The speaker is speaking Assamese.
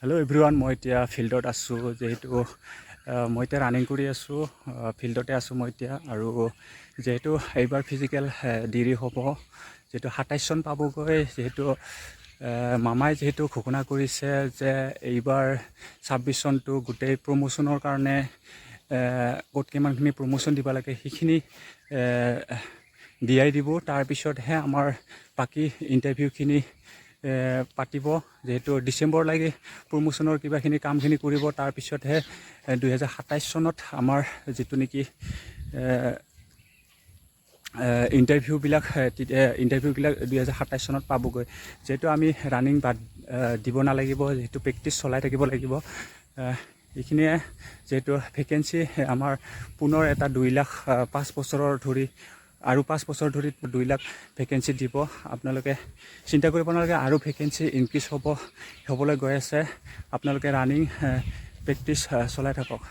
হেল্ল' এভৰিৱান, মই এতিয়া ফিল্ডত আছোঁ। যিহেতু মই এতিয়া ৰানিং কৰি আছোঁ, ফিল্ডতে আছোঁ মই এতিয়া। আৰু যিহেতু এইবাৰ ফিজিকেল দেৰি হ'ব, যিহেতু 27 চন পাবগৈ। যিহেতু মামাই যিহেতু ঘোষণা কৰিছে যে এইবাৰ 26 চনটো গোটেই প্ৰমোশ্যনৰ কাৰণে ক'ত কিমানখিনি প্ৰমোশ্যন দিব লাগে সেইখিনি দিয়াই দিব। তাৰপিছতহে আমাৰ বাকী ইণ্টাৰভিউখিনি পাতিব। যিহেতু ডিচেম্বৰলৈকে প্ৰমোশ্যনৰ কিবাখিনি কামখিনি কৰিব, তাৰপিছতহে 2027 চনত আমাৰ যিটো নেকি ইণ্টাৰভিউবিলাক 2027 চনত পাবগৈ। যিহেতু আমি ৰানিং বাদ দিব নালাগিব, যিহেতু প্ৰেক্টিছ চলাই থাকিব লাগিব। এইখিনিয়ে যিহেতু ভেকেঞ্চি আমাৰ পুনৰ এটা 2 লাখ 5 বছৰৰ ধৰি আৰু 5 বছৰ ধৰি 2 লাখ ভেকেঞ্চি দিব। আপোনালোকে চিন্তা কৰিব নালাগে, আৰু ভেকেঞ্চি ইনক্ৰিজ হ'বলৈ গৈ আছে। আপোনালোকে ৰানিং প্ৰেক্টিছ চলাই থাকক।